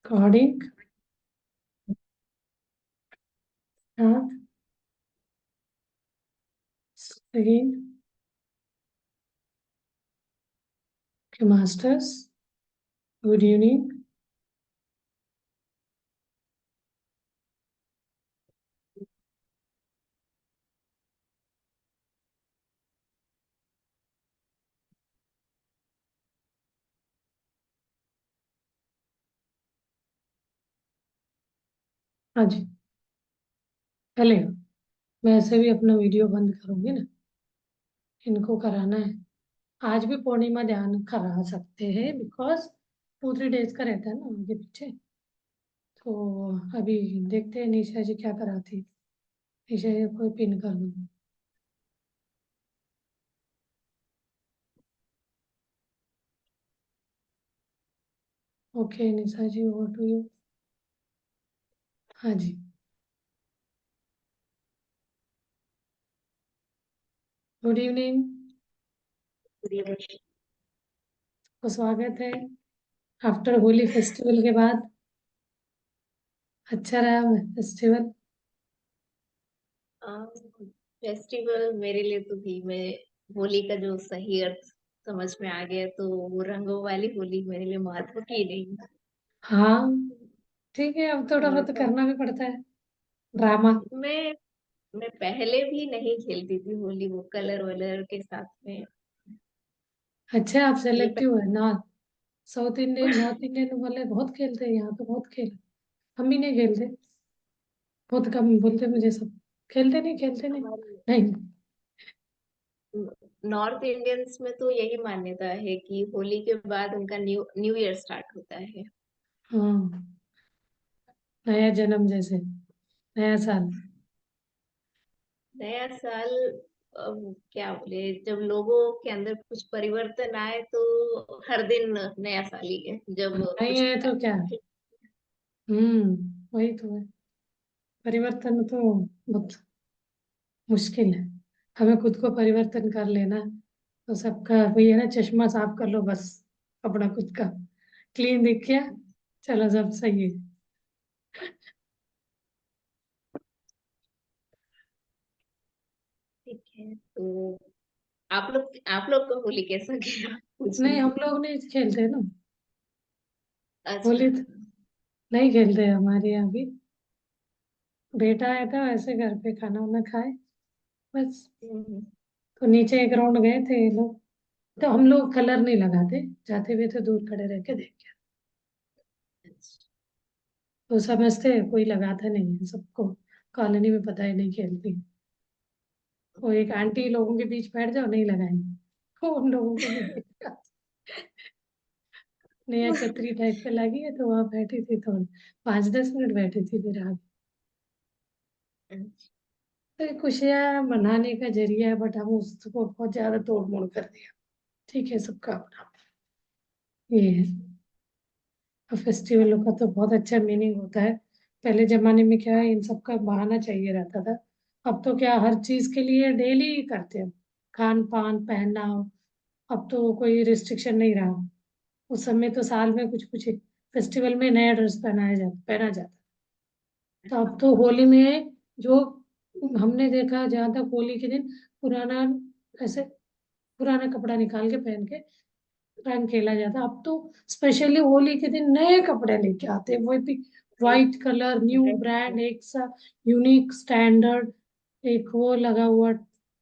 Recording. Start. Again. Okay, masters. Good evening. हाँ जी, चलेगा। मैं ऐसे भी अपना वीडियो बंद करूंगी ना, इनको कराना है। आज भी पूर्णिमा ध्यान करा सकते हैं, बिकॉज 2-3 डेज का रहता है ना आगे पीछे। तो अभी देखते हैं निशा जी क्या कराती है। निशा जी को पिन कर दूंगी। Okay Nisha ji, over to you. हाँ जी, गुड इवनिंग। तो स्वागत है आफ्टर होली फेस्टिवल के बाद। अच्छा रहा फेस्टिवल? फेस्टिवल मेरे लिए तो भी मैं होली का जो सही अर्थ समझ में आ गया, तो वो रंगों वाली होली मेरे लिए महत्व की नहीं। हाँ, ठीक है, अब थोड़ा बहुत पर करना भी पड़ता है, ड्रामा। मैं मैं पहले भी नहीं खेलती थी होली वो कलर वलर के साथ में। अच्छा, आप ये सेलेक्टिव है ना? साउथ इंडियन, नॉर्थ इंडियन वाले बहुत खेलते हैं, यहाँ तो बहुत खेल। हम भी नहीं खेलते, बहुत कम बोलते मुझे सब। खेलते नहीं, खेलते नहीं। हमारे नहीं। नॉर्थ इंडियंस में तो यही मान्यता है कि होली के बाद उनका न्यू न्यू ईयर स्टार्ट होता है। हाँ, नया जन्म जैसे, नया साल। नया साल। क्या बोले, जब लोगों के अंदर कुछ परिवर्तन आए तो हर दिन नया साल ही है। जब नहीं कुछ है तो क्या है? वही तो है। परिवर्तन तो बहुत मुश्किल है। हमें खुद को परिवर्तन कर लेना, तो सबका वही है ना, चश्मा साफ कर लो बस, अपना खुद का क्लीन दिख गया, चलो सब सही है। ठीक है, तो आप लोग का होली कैसा गया नहीं, पूछिए। हम लोग नहीं खेलते ना अच्छा। होली तो। नहीं खेलते हमारे यहाँ भी। बेटा आया था वैसे, घर पे खाना वाना खाए बस। हम्म, तो नीचे एक राउंड गए थे ये लोग। तो हम लोग कलर नहीं लगाते, जाते हुए तो दूर खड़े रह के देख के। अच्छा। तो समझते हैं कोई लगाता नहीं है, सबको कॉलोनी में पता है नहीं खेलती। वो एक आंटी लोगों के बीच बैठ जाओ, नहीं लगाएंगे। वो उन लोगों को भी देखा। नया छतरी टाइप का लगी है तो वहां बैठी थी, तो 5-10 मिनट बैठी थी, फिर आ गई। अच्छा। तो ये खुशियाँ मनाने का जरिया है, बट हम उसको बहुत ज्यादा तोड़ मोड़ कर दिया। ठीक है, सबका अपना ये है। फेस्टिवलों का तो बहुत अच्छा मीनिंग होता है। पहले जमाने में क्या है, इन सब का बहाना चाहिए रहता था। अब तो क्या, हर चीज के लिए डेली ही करते हैं। खान पान पहनना, अब तो कोई रिस्ट्रिक्शन नहीं रहा। उस समय तो साल में कुछ कुछ फेस्टिवल में नया ड्रेस पहना जाता। तो अब तो होली में जो हमने देखा, जहाँ तक होली के दिन पुराना, ऐसे पुराना कपड़ा निकाल के पहन के रंग खेला जाता। अब तो स्पेशली होली के दिन नए कपड़े लेके आते हैं, वो भी वाइट कलर, न्यू ब्रांड, एक सा यूनिक स्टैंडर्ड, एक वो लगा हुआ,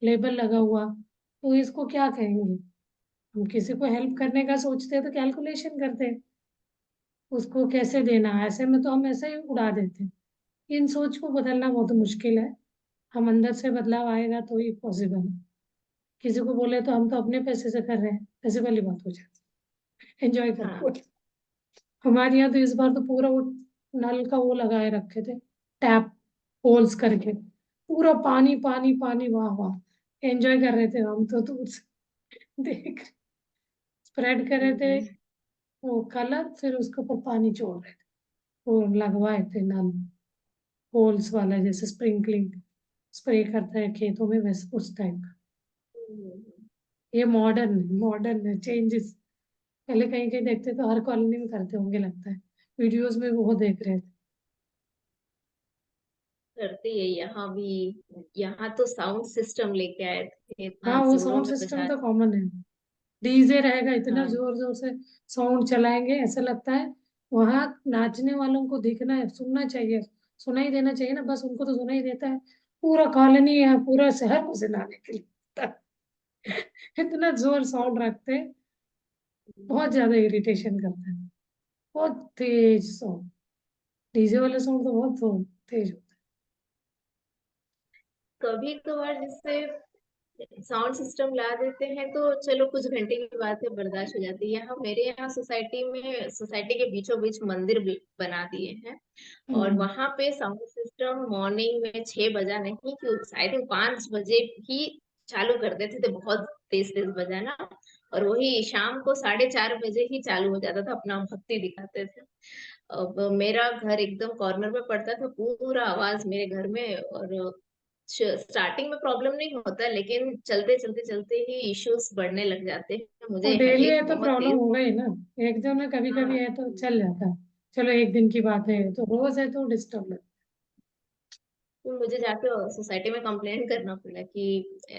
लेबल लगा हुआ। तो इसको क्या कहेंगे? हम किसी को हेल्प करने का सोचते हैं तो कैलकुलेशन करते हैं, उसको कैसे देना, ऐसे में तो हम ऐसे ही उड़ा देते हैं। इन सोच को बदलना बहुत मुश्किल है। हम अंदर से बदलाव आएगा तो ही पॉसिबल है। किसी को बोले तो हम तो अपने पैसे से कर रहे हैं, ऐसे वाली बात हो जाती है। एंजॉय हाँ। करो। हमारे यहाँ तो इस बार तो पूरा वो नल का वो लगाए रखे थे, टैप होल्स करके, पूरा पानी पानी पानी, वाह वाह, एंजॉय कर रहे थे हम तो दूर से देख। स्प्रेड कर रहे थे हम्म, वो कलर, फिर उसके ऊपर पानी छोड़ रहे थे। वो लगवाए थे नल, होल्स वाला, जैसे स्प्रिंकलिंग स्प्रे करता है खेतों में, वैसे उस टाइप का। हम्म, ये मॉडर्न मॉडर्न चेंजेस। पहले कहीं कहीं देखते तो हर कॉलोनी में करते होंगे लगता है, वीडियोस में वो देख रहे थे। करते है यहाँ भी। यहाँ तो साउंड सिस्टम लेके आए थे, इतना हाँ, वो जोरों साउंड में सिस्टम बजा। तो कॉमन है। डीजे रहेगा, इतना हाँ। जोर जोर से साउंड चलाएंगे, ऐसा लगता है वहां नाचने वालों को दिखना है, सुनना चाहिए, सुनाई देना चाहिए ना, बस उनको तो सुनाई देता है, पूरा कॉलोनी या पूरा शहर को सुनाने के लिए इतना जोर साउंड रखते हैं, बहुत ज्यादा इरिटेशन करता है, बहुत तेज साउंड। डीजे वाले साउंड तो बहुत तेज होता कभी कभार जैसे साउंड सिस्टम ला देते हैं तो चलो कुछ घंटे की बात है, बर्दाश्त हो जाती है। यहाँ मेरे यहाँ सोसाइटी में, सोसाइटी के बीचों बीच मंदिर भी बना दिए हैं। है। और वहां पे साउंड सिस्टम मॉर्निंग में 6 बजा नहीं, कि आई थिंक 5 बजे ही चालू कर देते थे, बहुत तेज तेज बजाना। और वही शाम को 4:30 बजे ही चालू हो जाता था, अपना भक्ति दिखाते थे। अब मेरा घर एकदम कॉर्नर में पड़ता था, पूरा आवाज मेरे घर में। और स्टार्टिंग में प्रॉब्लम नहीं होता, लेकिन चलते चलते चलते ही इश्यूज बढ़ने लग जाते हैं। और मुझे डेली है हेडेक तो बहुत प्रॉब्लम तेज। होगा ही ना। एक दिन में कभी कभी हाँ। है तो चल जाता है, चलो एक दिन की बात है, तो रोज है तो डिस्टर्ब लगता तो मुझे जाके सोसाइटी में कंप्लेंट करना पड़ा कि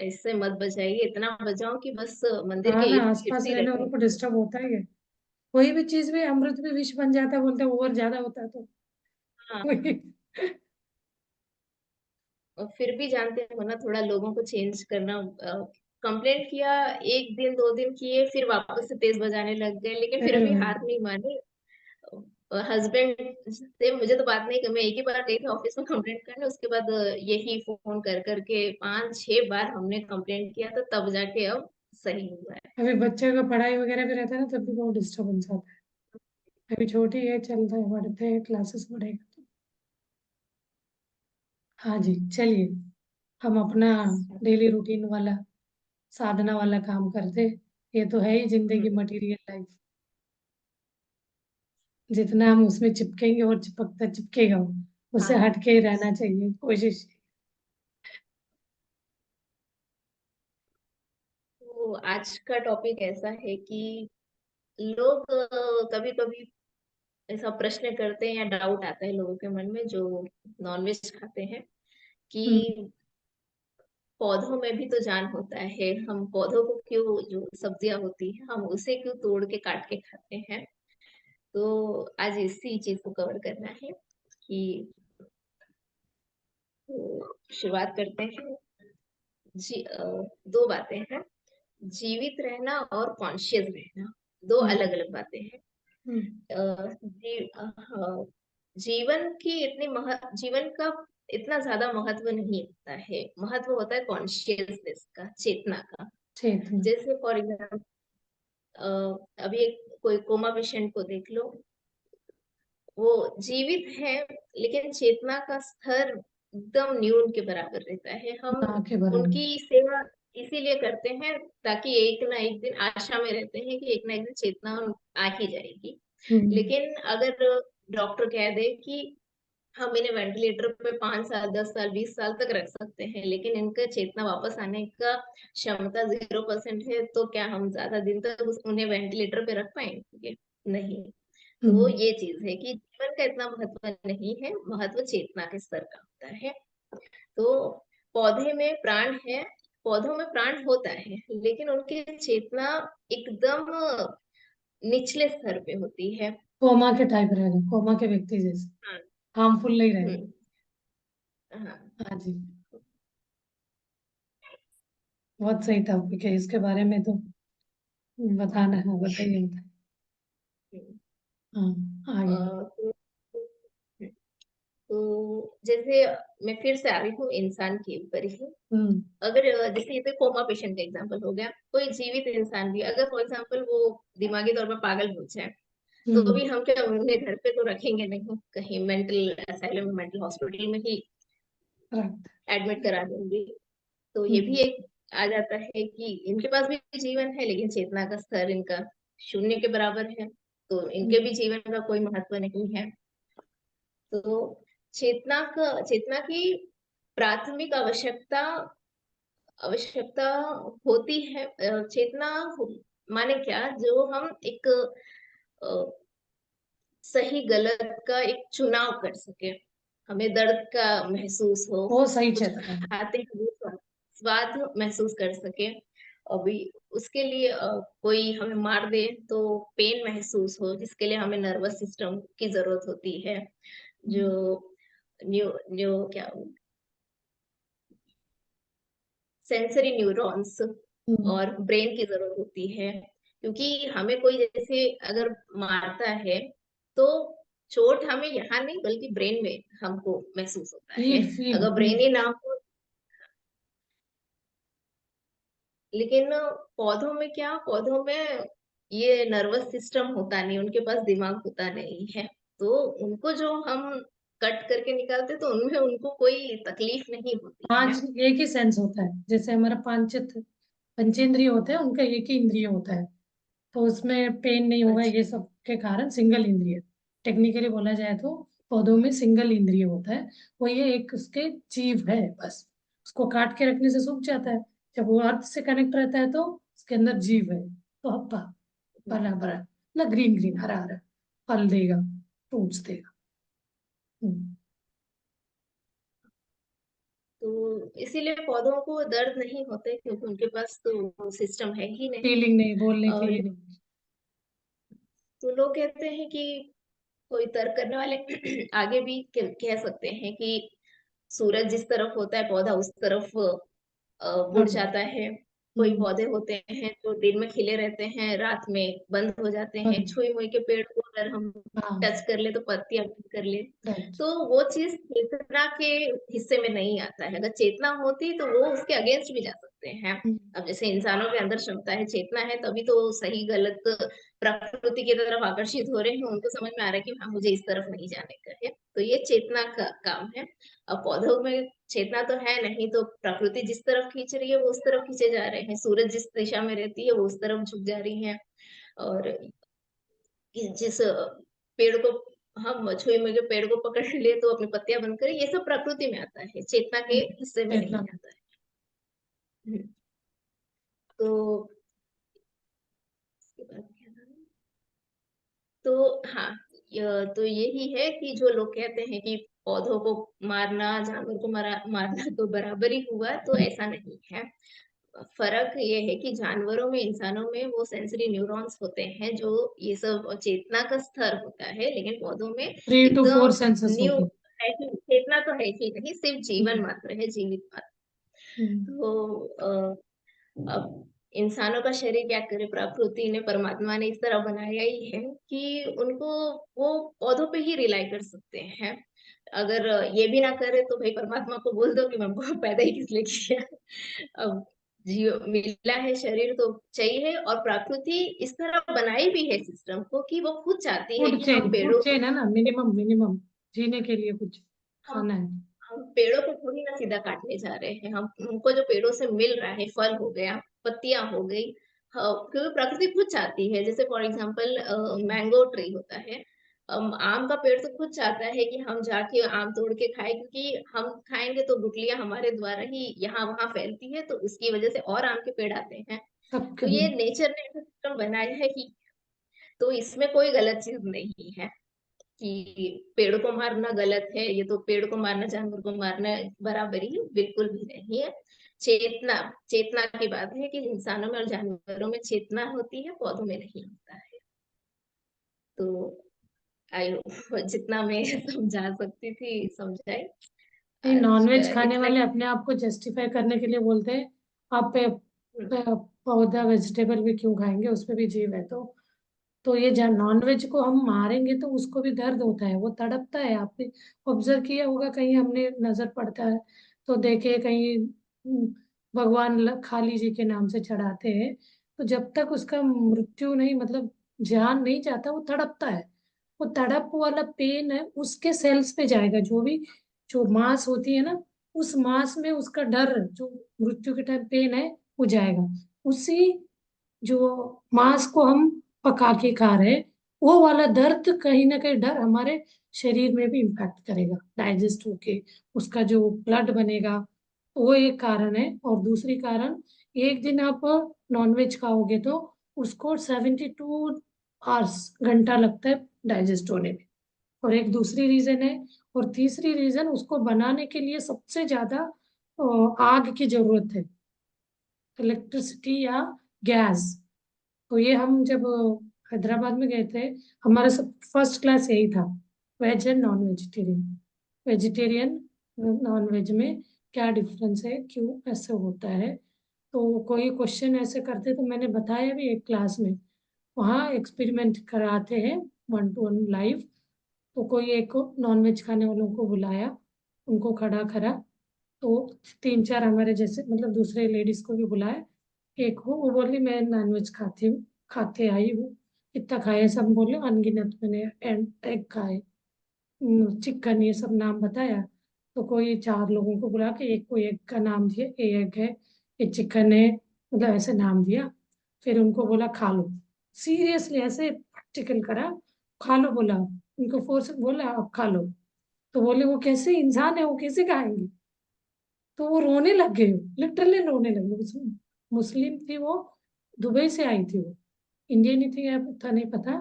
इससे मत बजाइए, इतना बजाओ कि बस है। मंदिर हाँ के ना, इर्द गिर्द आसपास ही रहने रहे। वालों को डिस्टर्ब होता ही है। कोई भी चीज में अमृत भी विष बन जाता है, बोलते हैं ओवर ज्यादा होता है तो हाँ। वही। और फिर भी जानते हो ना, थोड़ा लोगों को चेंज करना। कंप्लेंट किया, 1 दिन 2 दिन किए, फिर वापस से तेज बजाने लग गए, लेकिन फिर फिर भी वही। हाथ नहीं माने। हस्बैंड से मुझे तो बात नहीं कर, मैं एक ही बार गई थी ऑफिस में कंप्लेंट करने, उसके बाद यही फोन कर करके 5-6 बार हमने कंप्लेंट किया, तो तब जाके अब सही हुआ है। अभी बच्चे का पढ़ाई वगैरह भी रहता है ना, तब भी बहुत डिस्टर्बेंस आता है। अभी छोटी है, चल रहा है, बढ़ते हैं क्लासेस बढ़ेगा तो। हाँ जी, चलिए, हम अपना डेली रूटीन वाला, साधना वाला काम करते। ये तो है ही जिंदगी, हम्म। Material life. जितना हम उसमें चिपकेंगे और चिपकता चिपकेगा वो, उससे हाँ। हटके ही रहना चाहिए, कोशिश। तो आज का टॉपिक ऐसा है कि लोग कभी कभी ऐसा प्रश्न करते हैं या डाउट आता है लोगों के मन में, जो नॉनवेज खाते हैं, कि हम्म। पौधों में भी तो जान होता है, हम पौधों को क्यों, जो सब्जियां होती है हम उसे क्यों तोड़ के काट के खाते हैं। तो आज इसी चीज को कवर करना है कि, तो शुरुआत करते हैं। दो बातें हैं, जीवित रहना और कॉन्शियस रहना, दो हम्म। अलग अलग बातें हैं। हम्म। हाँ, जीवन का इतना ज्यादा महत्व नहीं होता है, महत्व होता है कॉन्शियसनेस का, चेतना का। चेतना। जैसे फॉर एग्जाम्पल, अभी एक कोई कोमा पेशेंट को देख लो, वो जीवित है, लेकिन चेतना का स्तर एकदम न्यून के बराबर रहता है। हम ना के बराबर। उनकी सेवा इसीलिए करते हैं, ताकि एक ना एक दिन, आशा में रहते हैं कि एक ना एक दिन चेतना आ ही जाएगी। हम्म। लेकिन अगर डॉक्टर कह दे कि हम इन्हें वेंटिलेटर पे 5 साल, 10 साल, 20 साल तक रख सकते हैं, लेकिन इनका चेतना वापस आने का क्षमता 0% है, तो क्या हम ज्यादा दिन तक उन्हें वेंटिलेटर पे रख पाएंगे? नहीं। तो हम्म। ये चीज है कि जीवन का इतना महत्व नहीं है, महत्व चेतना के स्तर का होता है। तो पौधे में प्राण है, पौधों में प्राण होता है, लेकिन उनकी चेतना एकदम निचले स्तर पे होती है। कोमा के टाइप रहेगा, कोमा के व्यक्ति जैसे, हाँ। हार्मफुल नहीं रहेगा। हम्म। हाँ। हाँ जी, बहुत सही टॉपिक है, इसके बारे में तो बताना है, बताइए बताइए। हम्म। हाँ, अ, आगे। तो जैसे मैं फिर से आ रही हूँ इंसान के ऊपर ही। हम्म। अगर जैसे ये तो कोमा पेशेंट का एग्जांपल हो गया, कोई जीवित इंसान भी अगर फॉर एग्जांपल वो दिमागी तौर पर पागल हो जाए, तो हम्म। भी हम क्या उन्हें घर पे तो रखेंगे नहीं, कहीं मेंटल असाइलम, मेंटल हॉस्पिटल में ही राइट। एडमिट करा देंगे। तो ये भी हम्म। एक आ जाता है कि इनके पास भी जीवन है, लेकिन चेतना का स्तर इनका शून्य के बराबर है, तो इनके हम्म। भी जीवन का कोई महत्व नहीं है। तो चेतना की प्राथमिक आवश्यकता आवश्यकता होती है। चेतना माने क्या, जो हम एक सही गलत का एक चुनाव कर सके, हमें दर्द का महसूस हो, वो सही कुछ चेतना है। खाते हुए स्वाद महसूस कर सके। अभी उसके लिए कोई हमें मार दे तो पेन महसूस हो, जिसके लिए हमें नर्वस सिस्टम की जरूरत होती है। जो हम्म, न्यू न्यू क्या सेंसरी न्यूरॉन्स हम्म, और ब्रेन की जरूरत होती है, क्योंकि हमें कोई जैसे अगर मारता है तो चोट हमें यहाँ नहीं बल्कि ब्रेन में हमको महसूस होता है। फील फील अगर ब्रेन फील। ही ना हो, लेकिन पौधों में क्या, पौधों में ये नर्वस सिस्टम होता नहीं, उनके पास दिमाग होता नहीं है, तो उनको जो हम कट करके निकालते तो उनमें उनको कोई तकलीफ नहीं होती है। पांच एक ही सेंस होता है, जैसे हमारा पंचेंद्रिय होते हैं, उनका एक ही इंद्रिय होता है। तो उसमें पेन नहीं होगा, अच्छा। ये सब के कारण सिंगल इंद्रिय, टेक्निकली बोला जाए तो पौधों में सिंगल इंद्रिय होता है। वो ये एक उसके जीव है बस, उसको काट के रखने से सूख जाता है। जब वो अर्थ से कनेक्ट रहता है तो उसके अंदर जीव है। तो हब्बा भरा भरा, मतलब ग्रीन ग्रीन, हरा हरा, फल देगा, फ्रूट्स देगा। तो इसीलिए पौधों को दर्द नहीं होते, क्योंकि उनके पास तो सिस्टम है ही नहीं। फीलिंग नहीं, बोलने के और लिए नहीं। तो लोग कहते हैं कि कोई तर्क करने वाले आगे भी कह सकते हैं कि सूरज जिस तरफ होता है पौधा उस तरफ मुड़ अब जाता है। कोई हम्म, पौधे होते हैं जो दिन में खिले रहते हैं, रात में बंद हो जाते हैं। बंद। छुई मुई के पेड़ को अगर हम हाँ, टच कर ले तो पत्तियां कर ले, राइट। तो वो चीज चेतना के हिस्से में नहीं आता है। अगर चेतना होती तो वो उसके अगेंस्ट भी जा सकते हैं। अब जैसे इंसानों के अंदर क्षमता है, चेतना है, तभी तो सही गलत प्रकृति की तरफ आकर्षित हो रहे हैं, उनको समझ में आ रहा है कि हाँ मुझे इस तरफ नहीं जाने का है। तो ये चेतना का काम है। अब पौधों में चेतना तो है नहीं, तो प्रकृति जिस तरफ खींच रही है वो उस तरफ खींचे जा रहे हैं, सूरज जिस दिशा में रहती है वो उस तरफ झुक जा रही है। और जिस पेड़ को हम छुई मुई के पेड़ को पकड़ लिए तो अपनी पत्तियां बंद करें, ये सब प्रकृति में आता है, चेतना के हिस्से में नहीं चेतना। आता है। हम्म, तो इसके बाद क्या नाम है? तो हाँ, तो यही है कि जो लोग कहते हैं कि पौधों को मारना जानवर को मारना तो बराबर ही हुआ, तो ऐसा नहीं है। फर्क ये है कि जानवरों में इंसानों में वो सेंसरी न्यूरॉन्स होते हैं जो ये सब चेतना का स्तर होता है, लेकिन पौधों में 3 to 4 एकदम सेंसेस न्यू होते हैं। है कि चेतना तो है ही नहीं, सिर्फ जीवन हम्म, मात्र है, जीवित मात्र। हम्म, तो अब इंसानों का शरीर क्या करे, प्रकृति ने परमात्मा ने इस तरह बनाया ही है कि उनको वो पौधों पे ही रिलाई कर सकते हैं। अगर ये भी ना करे तो भाई परमात्मा को बोल दो कि हमको पैदा ही किस लिए किया। अब जीव मिला है शरीर तो चाहिए, और प्रकृति इस तरह बनाई भी है सिस्टम को कि वो खुद चाहती है कि हम फूड पेड़ों चेन है ना, मिनिमम मिनिमम जीने के लिए कुछ हम खाना है। हम पेड़ों को थोड़ी ना सीधा काटने जा रहे हैं। हम हमको जो पेड़ों से मिल रहा है, फल हो गया, पत्तियां हो गई, क्योंकि प्रकृति खुद चाहती है। जैसे फॉर एग्जांपल मैंगो ट्री होता है, आम का पेड़ तो खुद चाहता है कि हम जाके आम तोड़ के खाएं, क्योंकि हम खाएंगे तो गुठलियां हमारे द्वारा ही यहाँ वहां फैलती है, तो उसकी वजह से और आम के पेड़ आते हैं। सबके तो ये लिए। नेचर ने ऐसा सिस्टम बनाया है कि, तो इसमें कोई गलत चीज नहीं है कि पेड़ को मारना गलत है। ये तो पेड़ को मारना जानवर को मारना बराबर ही बिल्कुल भी नहीं है। चेतना चेतना की बात है कि इंसानों में और जानवरों में चेतना होती है, पौधों में नहीं होता है। तो आई होप जितना मैं समझा सकती थी समझाई। नहीं, आज का नॉनवेज खाने इतना वाले ही। अपने आप को जस्टिफाई करने के लिए बोलते हैं, आप पौधा वेजिटेबल भी क्यों खाएंगे, उसमें भी जीव है। तो ये जब नॉनवेज को हम मारेंगे तो उसको भी दर्द होता है, वो तड़पता है। आपने ऑब्जर्व किया होगा, कहीं हमने नजर पड़ता है तो देखे कहीं भगवान काली जी के नाम से चढ़ाते हैं, तो जब तक उसका मृत्यु नहीं, मतलब जान नहीं जाता, वो तड़पता है। वो तड़प वाला पेन है, उसके सेल्स पे जाएगा, जो भी जो मांस होती है ना, उस मांस में उसका डर, जो मृत्यु के टाइम पेन है, वो जाएगा। उसी जो मांस को हम पका के खा रहे हैं, वो वाला दर्द कहीं ना कहीं डर हमारे शरीर में भी इम्पैक्ट करेगा, डाइजेस्ट होके उसका जो ब्लड बनेगा। वो एक कारण है। और दूसरी कारण, एक दिन आप नॉनवेज खाओगे तो उसको 72 आवर्स, घंटा लगता है डाइजेस्ट होने में, और एक दूसरी रीजन है। और तीसरी रीजन, उसको बनाने के लिए सबसे ज्यादा आग की जरूरत है, इलेक्ट्रिसिटी या गैस। तो ये हम जब हैदराबाद में गए थे, हमारा सब फर्स्ट क्लास यही था, veg and non vegetarian. Vegetarian non veg में क्या डिफरेंस है, क्यों ऐसे होता है। तो कोई क्वेश्चन ऐसे करते तो मैंने बताया भी एक क्लास में, वहाँ एक्सपेरिमेंट कराते हैं 1 to 1 लाइव। तो कोई एक नॉन वेज खाने वालों को बुलाया, उनको खड़ा करा, तो 3 4 हमारे जैसे मतलब दूसरे लेडीज को भी बुलाया। एक वो बोली मैं नॉनवेज खाती हूँ, खाते आई हूँ, इतना खाए, सब बोले अनगिनत, मैंने एग खाए, चिकन, ये सब नाम बताया। तो कोई 4 लोगों को बुला के एक को एग का नाम दिया, ये एग है, ये चिकन है, मतलब ऐसे नाम दिया। फिर उनको बोला खा लो, सीरियसली ऐसे प्रैक्टिकल करा, खा लो बोला, उनको फोर्स बोला अब खा लो। तो बोले वो कैसे इंसान है, वो कैसे खाएंगे। तो वो रोने लग गए, लिटरली रोने लगे। मुस्लिम थी वो, दुबई से आई थी वो, इंडियन ही थी या था नहीं पता।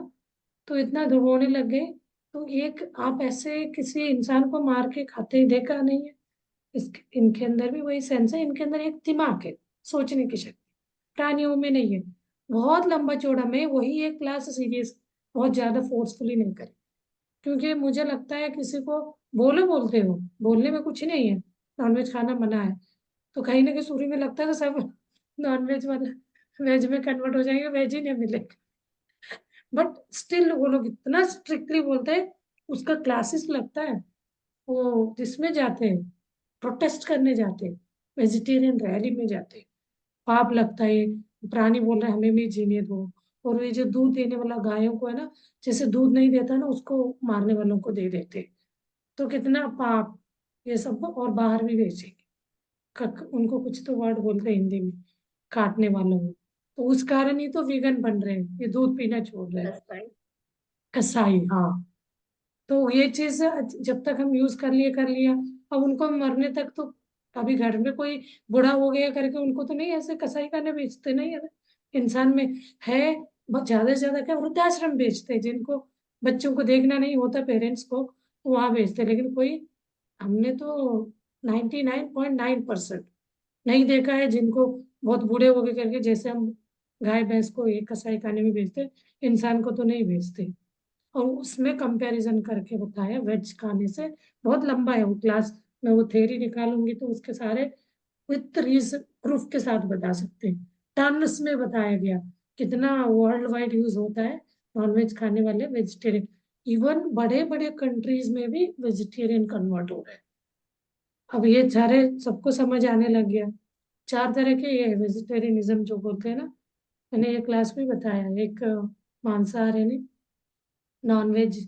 तो इतना रोने लग गए। तो एक आप ऐसे किसी इंसान को मार के खाते ही देखा नहीं है। इनके अंदर भी वही सेंस है, इनके अंदर एक दिमाग है, सोचने की शक्ति, प्राणियों में नहीं है। बहुत लंबा चौड़ा, मैं वही एक क्लास सीरियस, बहुत ज्यादा फोर्सफुली नहीं करी, क्योंकि मुझे लगता है किसी को बोलते हो, बोलने में कुछ नहीं है, नॉनवेज खाना मना है, तो कहीं ना कहीं शुरू में लगता है सब नॉनवेज वाला वेज में कन्वर्ट हो जाएंगे, वेज ही नहीं मिलेगा। बट स्टिल वो लोग इतना स्ट्रिक्टली बोलते हैं, उसका क्लासेस लगता है, वो जिसमें जाते हैं, प्रोटेस्ट करने जाते हैं, वेजिटेरियन रैली में जाते हैं, पाप लगता है। प्राणी बोल रहे हैं हमें भी जीने दो। और ये जो दूध देने वाला गायों को है ना, जैसे दूध नहीं देता ना उसको मारने वालों को दे देते, तो कितना पाप ये सब। और बाहर भी बेचेंगे, उनको कुछ तो वर्ड बोलते हैं हिंदी में, काटने वालों को। तो उस कारण ही तो वीगन बन रहे हैं, ये दूध पीना छोड़ रहे हैं, कसाई। कसाई, हाँ। तो ये चीज जब तक हम यूज कर लिया, अब उनको मरने तक तो, अभी घर में कोई बूढ़ा हो गया करके उनको तो नहीं ऐसे कसाई खाने बेचते, नहीं है ना। इंसान में है, बहुत ज्यादा से ज्यादा क्या वृद्धाश्रम बेचते हैं, जिनको बच्चों को देखना नहीं होता, पेरेंट्स को, तो वहां बेचते हैं। लेकिन कोई, हमने तो 99.9% नहीं देखा है जिनको बहुत बूढ़े हो गए करके, जैसे हम गाय भैंस को एक कसाई खाने में बेचते, इंसान को तो नहीं बेचते। और उसमें कंपैरिजन करके बताया वेज खाने से, बहुत लंबा है वो क्लास, मैं वो थ्योरी निकालूंगी तो उसके सारे विथ प्रूफ के साथ बता सकते हैं। टर्म्स में बताया गया कितना वर्ल्ड वाइड यूज होता है नॉनवेज खाने वाले वेजिटेरियन। इवन बड़े बड़े कंट्रीज में भी वेजिटेरियन कन्वर्ट हो रहे हैं। अब ये सारे सबको समझ आने लग गया। 4 तरह के ये वेजिटेरियनिज्म जो बोलते हैं ना, मैंने ये क्लास में बताया। एक मांसाहारी नहीं, नॉनवेज,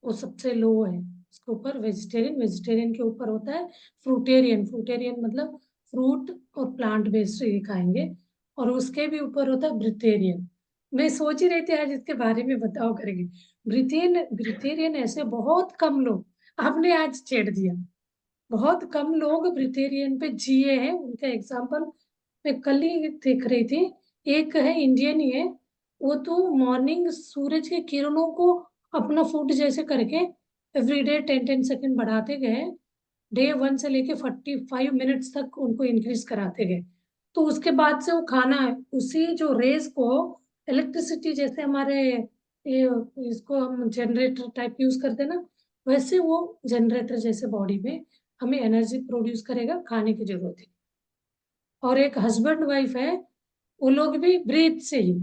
वो सबसे लो है। उसके ऊपर वेजिटेरियन, वेजिटेरियन के ऊपर होता है फ्रूटेरियन, फ्रूटेरियन मतलब फ्रूट और प्लांट बेस्ड ये खाएंगे। और उसके भी ऊपर होता है ब्रिटेरियन। मैं सोच ही रही थी आज इसके बारे में बताओ करेंगे। ब्रिटेरियन ऐसे बहुत कम लोग, आपने आज छेड़ दिया, बहुत कम लोग ब्रिटेरियन पे जिए हैं। उनका एग्जाम्पल मैं कल ही देख रही थी, एक है इंडियन ही है, वो तो मॉर्निंग सूरज के किरणों को अपना फूड जैसे करके एवरीडे 10 10 सेकंड बढ़ाते गए, डे 1 से लेके 45 मिनट्स तक उनको इंक्रीज कराते गए। तो उसके बाद से वो खाना है, उसी जो रेज को इलेक्ट्रिसिटी, जैसे हमारे ये इसको हम जनरेटर टाइप यूज करते हैं ना, वैसे वो जनरेटर जैसे बॉडी में हमें एनर्जी प्रोड्यूस करेगा, खाने की जरूरत है। और एक हस्बैंड वाइफ है, वो लोग भी ब्रीथ से ही,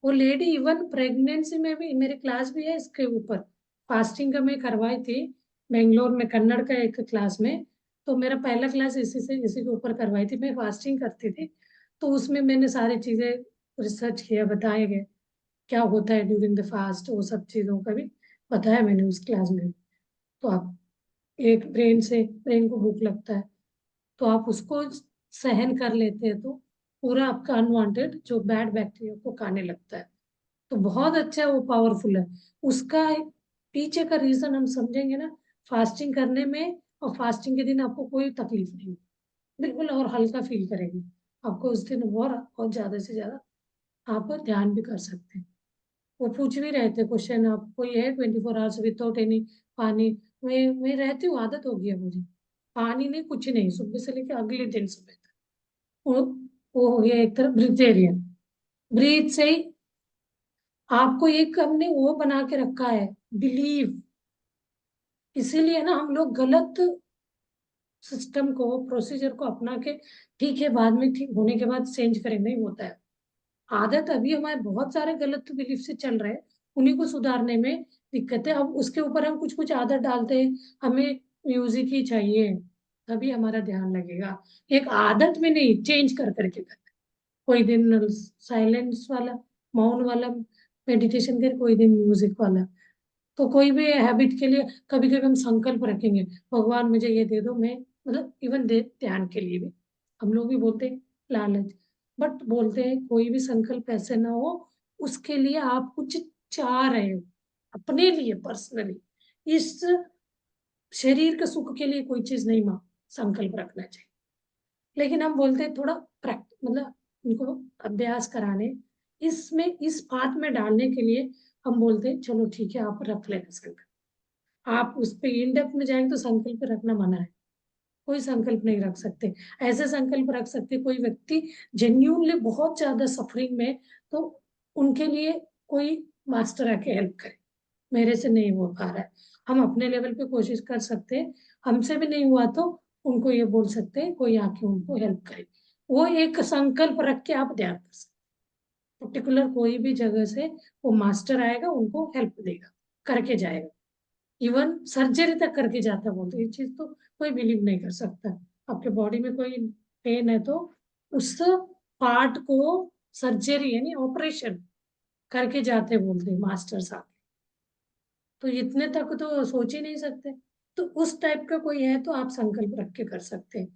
वो लेडी इवन प्रेगनेंसी में भी, मेरे क्लास भी है इसके ऊपर, फास्टिंग का मैं करवाई थी बेंगलोर में, कन्नड़ का एक क्लास में। तो मेरा पहला क्लास इसी के ऊपर करवाई थी, मैं फास्टिंग करती थी। तो उसमें मैंने सारी चीजें रिसर्च किया, बताए गए क्या होता है ड्यूरिंग द फास्ट, वो सब चीजों का भी बताया मैंने उस क्लास में। तो आप, एक ब्रेन को भूख लगता है, तो आप उसको सहन कर लेते हैं तो पूरा आपका अनवांटेड जो बैड बैक्टीरिया को खाने लगता है। तो बहुत अच्छा है, वो पावरफुल है। उसका पीछे का रीजन हम समझेंगे ना, फास्टिंग करने में, और फास्टिंग के दिन आपको कोई तकलीफ नहीं, बिल्कुल, और हल्का फील करेंगे। आपको उस दिन और ज्यादा से ज्यादा आप ध्यान भी कर सकते हैं। वो पूछ भी रहे थे क्वेश्चन, आप कोई है 24 आवर्स विदाउट एनी पानी? मैं रहती हूँ, आदत हो गई है मुझे। पानी नहीं, कुछ नहीं, सुबह से लेकर अगले दिन सुबह तक। वो वो हो गया एक तरह ब्रिथेरियन। ब्रीथ से ही आपको एक हमने वो बना के रखा है, बिलीव। इसीलिए ना हम लोग गलत सिस्टम को, प्रोसीजर को अपना के, ठीक है बाद में ठीक होने के बाद चेंज करें, नहीं होता है। आदत अभी हमारे बहुत सारे गलत बिलीफ से चल रहे हैं, उन्हीं को सुधारने में दिक्कत है। अब उसके ऊपर हम कुछ कुछ आदत डालते हैं, हमें म्यूजिक ही चाहिए, तभी हमारा ध्यान लगेगा। एक आदत में नहीं, चेंज कर करके करना। कोई दिन साइलेंस वाला, मौन वाला मेडिटेशन कर, कोई दिन म्यूजिक वाला। तो कोई भी हैबिट के लिए कभी कभी हम संकल्प रखेंगे, भगवान मुझे ये दे दो, मैं मतलब इवन दे ध्यान के लिए भी हम लोग भी बोलते हैं लालच, बट बोलते हैं कोई भी संकल्प ऐसे ना हो उसके लिए आप कुछ चाह रहे हो अपने लिए पर्सनली। इस शरीर के सुख के लिए कोई चीज नहीं, मां संकल्प रखना चाहिए। लेकिन हम बोलते हैं थोड़ा प्रैक्टिस, मतलब उनको अभ्यास कराने, इसमें इस बात में डालने के लिए हम बोलते हैं चलो ठीक है आप रख लेना संकल्प। आप उस पे इन डेप्थ में जाएंगे तो संकल्प रखना मना है, कोई संकल्प नहीं रख सकते। ऐसे संकल्प रख सकते कोई व्यक्ति जेन्यूनली बहुत ज्यादा सफरिंग में, तो उनके लिए कोई मास्टर आके हेल्प करे। मेरे से नहीं हो पा रहा है, हम अपने लेवल पे कोशिश कर सकते हैं। हमसे भी नहीं हुआ तो उनको ये बोल सकते हैं कोई आके उनको हेल्प करे। वो एक संकल्प रख के आप ध्यान कर सकते, पर्टिकुलर कोई भी जगह से वो मास्टर आएगा उनको हेल्प देगा, करके जाएगा। इवन सर्जरी तक करके जाता, बोलते ये चीज तो कोई बिलीव नहीं कर सकता। आपके बॉडी में कोई पेन है तो उस पार्ट को सर्जरी यानी ऑपरेशन करके जाते, बोलते मास्टर साहब। तो इतने तक तो सोच ही नहीं सकते। तो उस टाइप का कोई है तो आप संकल्प रख के कर सकते हैं।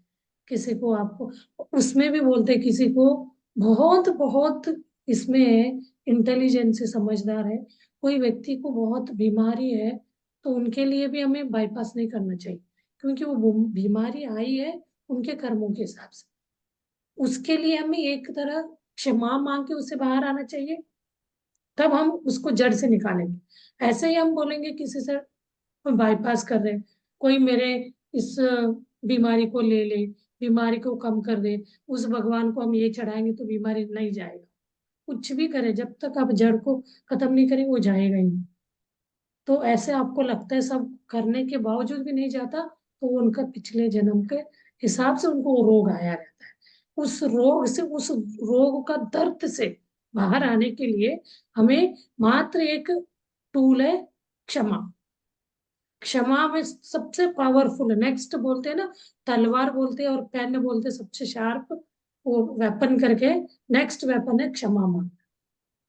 किसी को आपको उसमें भी बोलते हैं, किसी को बहुत बहुत इसमें इंटेलिजेंस से समझदार है, कोई व्यक्ति को बहुत बीमारी है, तो उनके लिए भी हमें बाईपास नहीं करना चाहिए, क्योंकि वो बीमारी आई है उनके कर्मों के हिसाब से। उसके लिए हमें एक तरह क्षमा मांग के उससे बाहर आना चाहिए, तब हम उसको जड़ से निकालेंगे। ऐसे ही हम बोलेंगे किसी से कोई बाईपास कर रहे हैं, कोई मेरे इस बीमारी को ले ले, बीमारी को कम कर दे, उस भगवान को हम ये चढ़ाएंगे तो बीमारी नहीं जाएगा। कुछ भी करे जब तक आप जड़ को खत्म नहीं करेंगे वो जाएगा ही नहीं। तो ऐसे आपको लगता है सब करने के बावजूद भी नहीं जाता, तो वो उनका पिछले जन्म के हिसाब से उनको वो रोग आया रहता है। उस रोग से, उस रोग का दर्द से बाहर आने के लिए हमें मात्र एक टूल है, क्षमा। क्षमा में सबसे पावरफुल है, नेक्स्ट बोलते हैं ना, तलवार बोलते हैं और पेन बोलते हैं सबसे शार्प वो वेपन करके, नेक्स्ट वेपन है क्षमा मांगना।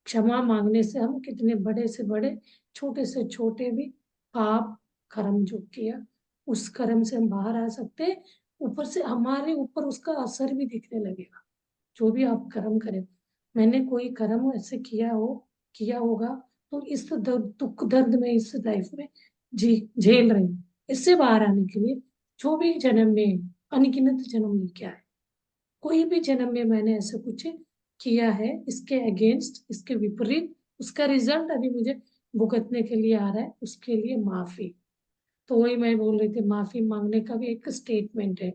क्षमा मांगने से हम कितने बड़े से बड़े, छोटे से छोटे भी पाप कर्म जो किया उस कर्म से हम बाहर आ सकते हैं। ऊपर से हमारे ऊपर उसका असर भी दिखने लगेगा, जो भी आप कर्म करें। मैंने कोई कर्म ऐसे किया होगा तो इस दुख दर्द में इस लाइफ में जी झेल रही हूँ, इससे बाहर आने के लिए जो भी जन्म में अनगिनत जन्म लेके आए, कोई भी जन्म में मैंने ऐसा कुछ किया है इसके अगेंस्ट, इसके विपरीत, उसका रिजल्ट अभी मुझे भुगतने के लिए आ रहा है, उसके लिए माफी। तो वही मैं बोल रही थी, माफी मांगने का भी एक स्टेटमेंट है,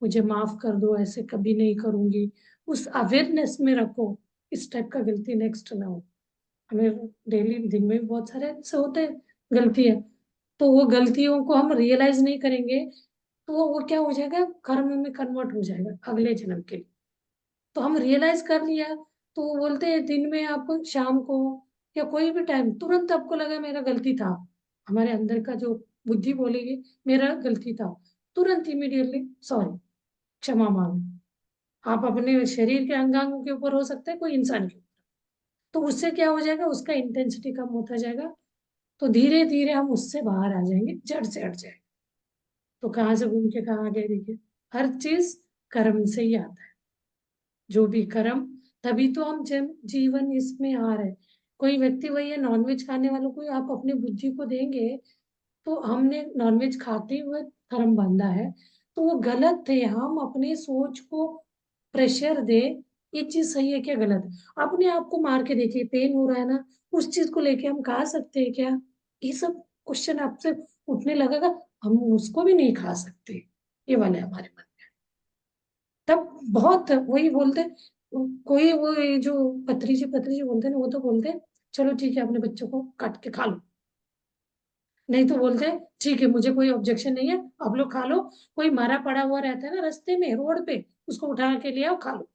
मुझे माफ कर दो, ऐसे कभी नहीं करूंगी। उस अवेयरनेस में रखो, इस टाइप का गलती नेक्स्ट ना हो। हमें डेली दिन में भी बहुत सारे ऐसे होते हैं गलतियां, तो वो गलतियों को हम रियलाइज नहीं करेंगे, तो वो क्या हो जाएगा, कर्म में कन्वर्ट हो जाएगा अगले जन्म के लिए। तो हम रियलाइज कर लिया, तो वो बोलते हैं दिन में आप शाम को या कोई भी टाइम तुरंत आपको लगा मेरा गलती था, हमारे अंदर का जो बुद्धि बोलेगी मेरा गलती था, तुरंत इमीडिएटली सॉरी, क्षमा मांगो। आप अपने शरीर के अंगांगों के ऊपर हो सकते हैं, कोई इंसान के ऊपर, तो उससे क्या हो जाएगा, उसका इंटेंसिटी कम होता जाएगा, तो धीरे धीरे हम उससे बाहर आ जाएंगे, जड़ से हट जाएंगे। तो कहाँ से घूम के कहाँ आ गए, देखिए हर चीज कर्म से ही आता है, जो भी कर्म, तभी तो हम जीवन इसमें आ रहे हैं। कोई व्यक्ति वही है, नॉनवेज खाने वालों को आप अपनी बुद्धि को देंगे, तो हमने नॉनवेज खाते हुए कर्म बांधा है, तो वो गलत है। हम अपनी सोच को प्रेशर दे, ये चीज सही है क्या गलत है, अपने आप को मार के देखिए, पेन हो रहा है ना, उस चीज को लेके हम खा सकते हैं क्या? ये सब क्वेश्चन आपसे उठने लगेगा। हम उसको भी नहीं खा सकते, ये वाले हमारे मन में। तब बहुत वही बोलते, कोई वो ये जो पत्री जी बोलते हैं ना, वो तो बोलते हैं चलो ठीक है अपने बच्चों को काट के खा लो। नहीं तो बोलते हैं ठीक है मुझे कोई ऑब्जेक्शन नहीं है, आप लोग खा लो। कोई मारा पड़ा हुआ रहता है ना रास्ते में रोड पे, उसको उठा के ले आओ खा लो।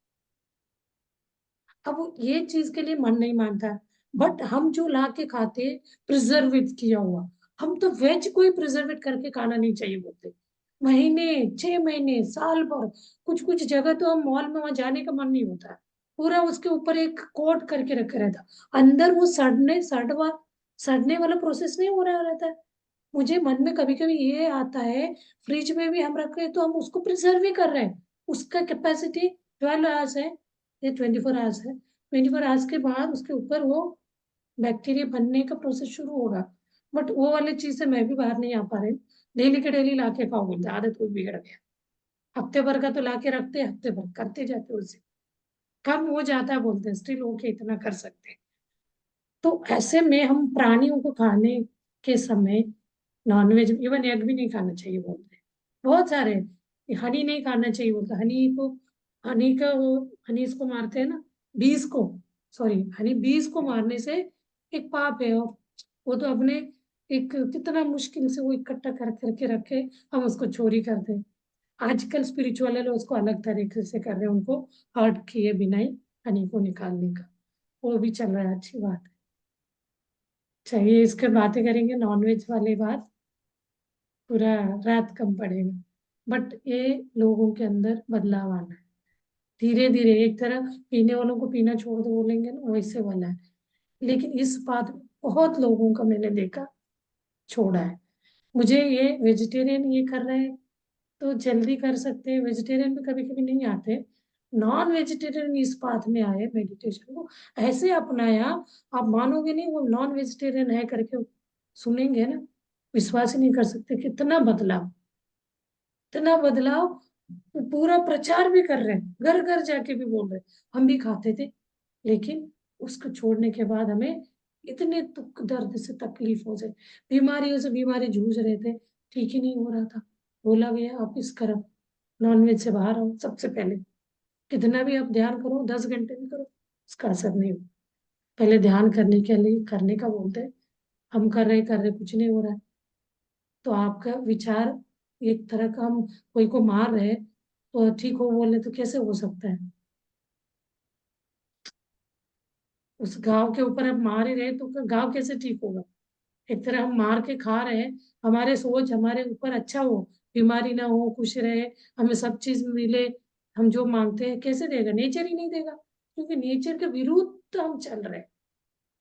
अब ये चीज के लिए मन नहीं मानता। बट हम जो ला के खाते प्रिजर्वेट किया हुआ, हम तो वेज कोई प्रिजर्वेट करके खाना नहीं चाहिए बोलते। महीने, 6 महीने, साल भर, कुछ कुछ जगह तो हम मॉल में वहां जाने का मन नहीं होता है, पूरा उसके ऊपर एक कोट करके रखे रहता, अंदर वो सड़ने वाला प्रोसेस नहीं हो रहा रहता है। मुझे मन में कभी कभी ये आता है, फ्रिज में भी हम रख रहे हैं तो हम उसको प्रिजर्व ही कर रहे हैं। उसका कैपेसिटी 12 आवर्स है, ये 24 आवर्स है। 24 आवर्स के बाद उसके ऊपर वो बैक्टीरिया बनने का प्रोसेस शुरू होगा। बट वो वाली चीज से मैं भी बाहर नहीं आ पा रही हूँ। डेली के डेली ला के खाओ बोलते हैं, आदत कोई बिगड़ गया। हफ्ते भर का तो ला के रखते हैं, हफ्ते भर करते जाते हैं उसे, कम हो जाता है बोलते हैं, स्टिल ओके इतना कर सकते हैं। तो ऐसे में हम प्राणियों को खाने के समय नॉनवेज, इवन एग भी नहीं खाना चाहिए बोलते हैं बहुत सारे। हनी नहीं खाना चाहिए बोलते, हनी का वो, हनी इसको मारते हैं ना, बीज को, सॉरी हनी बीज को मारने से एक पाप है। और वो तो अपने एक कितना मुश्किल से वो इकट्ठा कर करके रखे, हम उसको चोरी करते हैं। आजकल स्पिरिचुअल लोग उसको अलग तरीके से कर रहे हैं, उनको हर्ट किए बिना ही हनी को निकालने का, वो भी चल रहा है, अच्छी बात है। चलिए इसके बातें करेंगे नॉनवेज वाली बात, पूरा रात कम पड़ेगा। बट ये लोगों के अंदर बदलाव आना है धीरे धीरे। एक तरह पीने वालों को पीना छोड़ दो बोलेंगे ना, वैसे वाला है। लेकिन इस बात में बहुत लोगों का मैंने देखा छोड़ा है। मुझे ये वेजिटेरियन ये कर रहे हैं तो जल्दी कर सकते हैं, वेजिटेरियन भी कभी कभी नहीं आते। नॉन वेजिटेरियन इस बात में आए, मेडिटेशन को ऐसे अपनाया, आप मानोगे नहीं, वो नॉन वेजिटेरियन है करके सुनेंगे ना, विश्वास ही नहीं कर सकते कितना बदलाव, इतना बदलाव। पूरा प्रचार भी कर रहे हैं, घर घर जाके भी बोल रहे हैं हम भी खाते थे, लेकिन उसको छोड़ने के बाद हमें इतने दुख दर्द से तकलीफ हो जाए, बीमारियों से बीमारी जूझ रहे थे, ठीक ही नहीं हो रहा था। बोला गया आप इस करो, नॉनवेज से बाहर आओ सबसे पहले। कितना भी आप ध्यान करो, 10 घंटे भी करो, उसका असर नहीं हो। पहले ध्यान करने के लिए करने का बोलते हैं, हम कर रहे कुछ नहीं हो रहा है। तो आपका विचार एक तरह का, हम कोई को मार रहे हैं तो ठीक हो बोले तो कैसे हो सकता है? उस गांव के ऊपर हम मार ही रहे तो गांव कैसे ठीक होगा? एक तरह हम मार के खा रहे हैं, हमारे सोच हमारे ऊपर अच्छा हो, बीमारी ना हो, खुश रहे, हमें सब चीज मिले, हम जो मांगते हैं कैसे देगा? नेचर ही नहीं देगा, क्योंकि नेचर के विरुद्ध हम चल रहे हैं,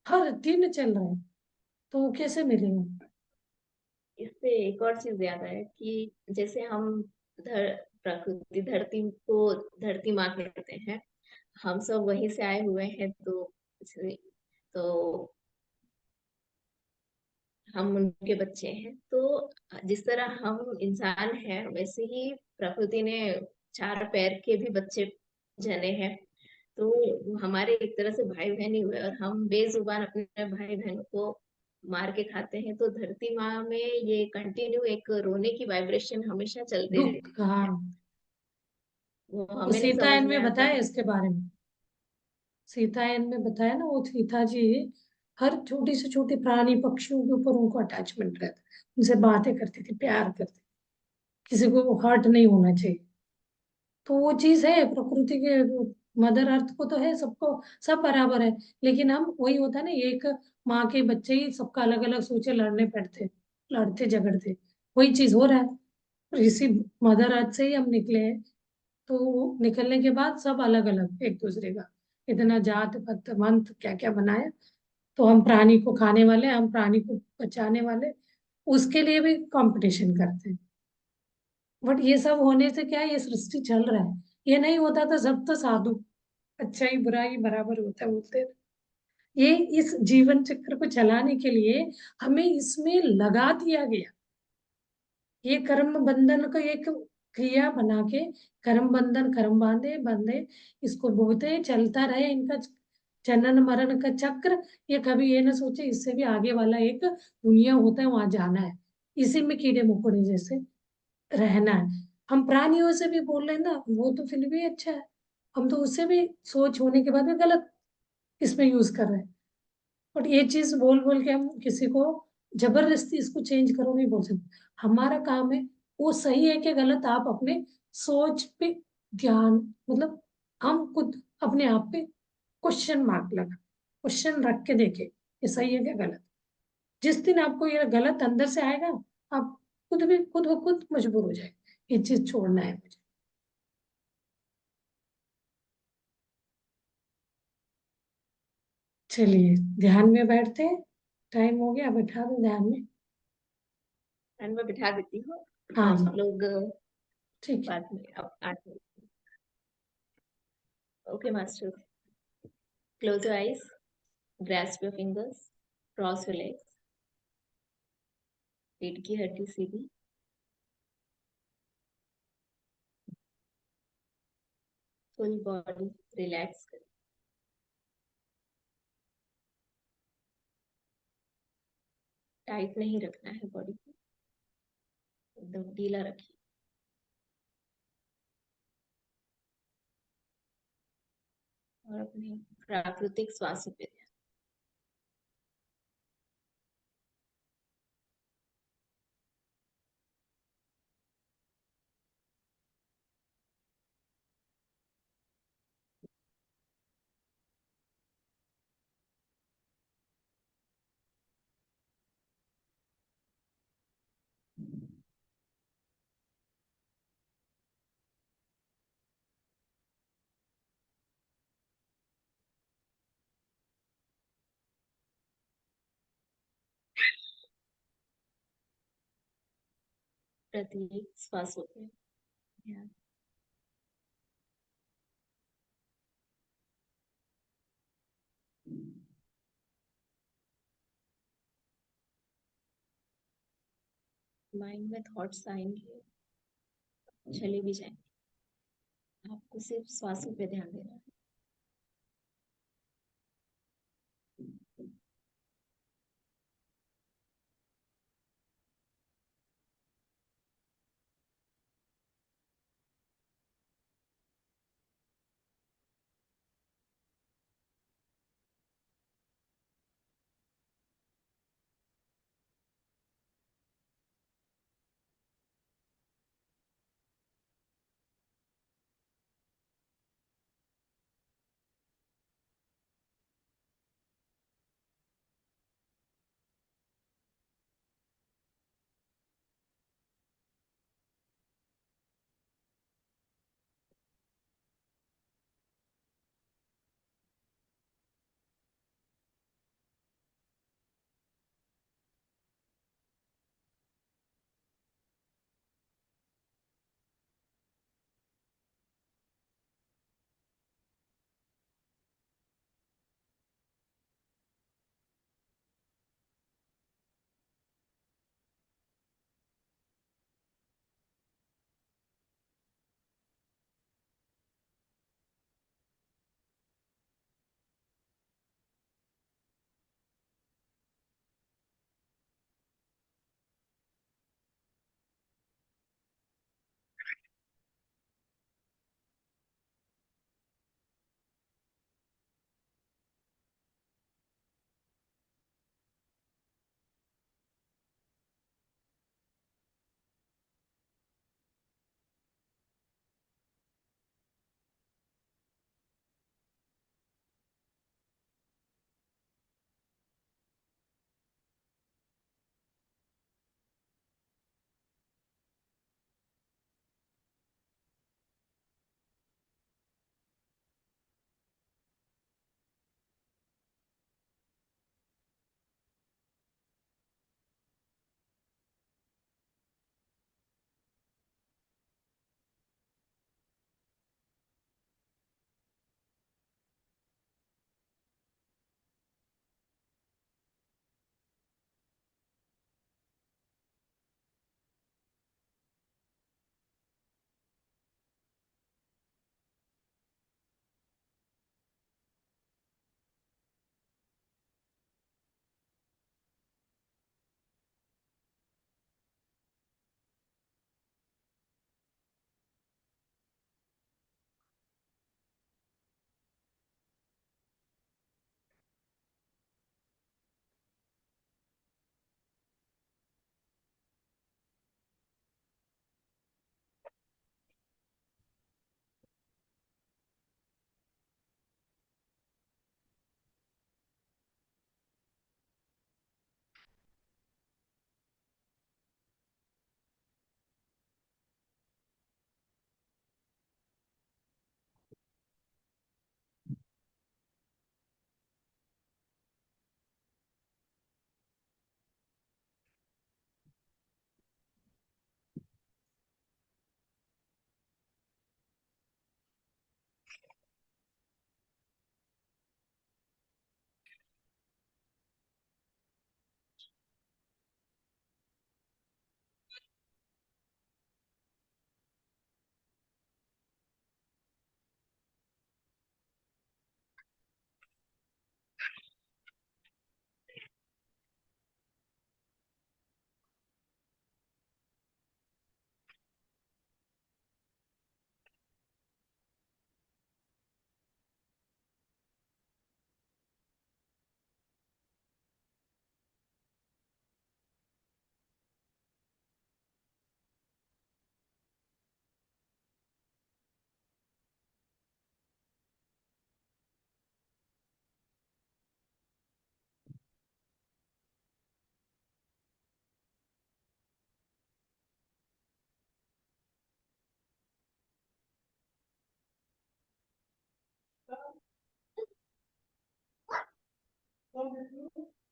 हर दिन चल रहे हैं, तो वो कैसे मिलेगा? इससे एक और चीज याद आया कि जैसे हम धर प्रकृति धरती को धरती माँ कहते हैं, हम सब वहीं से आए हुए हैं, तो हम उनके बच्चे हैं। तो जिस तरह हम इंसान हैं वैसे ही प्रकृति ने 4 पैर के भी बच्चे जने हैं। तो हमारे एक तरह से भाई बहन ही हुए, और हम बेजुबान अपने भाई बहन को मार के खाते हैं। तो धरती माँ में ये कंटिन्यू एक रोने की वाइब्रेशन हमेशा चलते दुख, रहती हाँ। है। वो वो हमें नहीं समझ सीतायन में में आता बताया है। इसके बारे में, सीतायन में बताया ना, वो सीता जी हर छोटी से छोटी प्राणी पक्षियों के ऊपर उनको अटैचमेंट रहता, उनसे बातें करती थी, प्यार करती, किसी को हर्ट नहीं होना चाहिए। तो वो चीज है प्रकृति के, मदर अर्थ को तो है सबको, सब बराबर है। लेकिन हम वही होता है ना, एक माँ के बच्चे ही सबका अलग अलग सोचे, लड़ने पड़ते, लड़ते झगड़ते, वही चीज हो रहा है। और इसी मदर अर्थ से ही हम निकले हैं। तो निकलने के बाद सब अलग अलग एक दूसरे का, इतना जात पात मंत क्या क्या बनाया। तो हम प्राणी को खाने वाले, हम प्राणी को बचाने वाले, उसके लिए भी कंपटीशन करते हैं। बट ये सब होने से क्या है, ये सृष्टि चल रहा है। ये नहीं होता तो सब तो साधु, अच्छा ही बुरा ही बराबर होता है बोलते हैं। ये इस जीवन चक्र को चलाने के लिए हमें इसमें लगा दिया गया, ये कर्म बंधन को एक क्रिया बना के, कर्म बंधन कर्म बांधे बंधे, इसको भोगते चलता रहे इनका जनन मरण का चक्र, ये कभी ये ना सोचे इससे भी आगे वाला एक दुनिया होता है, वहां जाना है, इसी में कीड़े मकोड़े जैसे रहना है। हम प्राणियों से भी बोल रहे हैं ना, वो तो फिर भी अच्छा है, हम तो उससे भी सोच होने के बाद भी गलत इसमें यूज कर रहे हैं। बट ये चीज बोल बोल के हम किसी को जबरदस्ती इसको चेंज करो नहीं बोल सकते। हमारा काम है, वो सही है कि गलत, आप अपने सोच पे ध्यान, मतलब हम खुद अपने आप पे क्वेश्चन मार्क लगा, क्वेश्चन रख के देखे ये सही है क्या गलत। जिस दिन आपको ये गलत अंदर से आएगा, आप खुद भी खुद ब खुद मजबूर हो जाएगा ये चीज छोड़ना है मुझे। चलिए ध्यान में बैठते हैं, टाइम हो गया, बैठा दो ध्यान में। एंड मैं बिठा देती हूँ। हाँ आप हाँ लोग ठीक है। बाद में अब आते। Okay master, close your eyes, grasp your fingers, cross your legs, पीठ की हड्डी सीधी, फुल बॉडी रिलैक्स करें। टाइट नहीं रखना है बॉडी को, एकदम ढीला रखिए। और अपने प्राकृतिक श्वासों पे ध्यान। प्रत्येक श्वासों पे ध्यान। माइंड में थॉट्स आएंगे, चले भी जाएंगे, आपको सिर्फ श्वासों पे ध्यान देना है।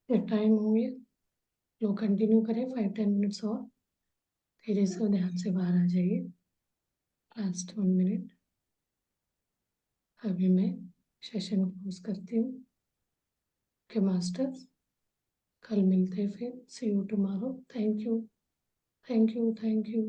ये टाइम हो गया, लोग कंटिन्यू करें 5-10 मिनट्स और, धीरे से ध्यान से बाहर आ जाइए। Last 1 minute. अभी मैं सेशन क्लोज करती हूँ। ओके मास्टर्स, कल मिलते हैं फिर। See you tomorrow. Thank you, thank you, thank you.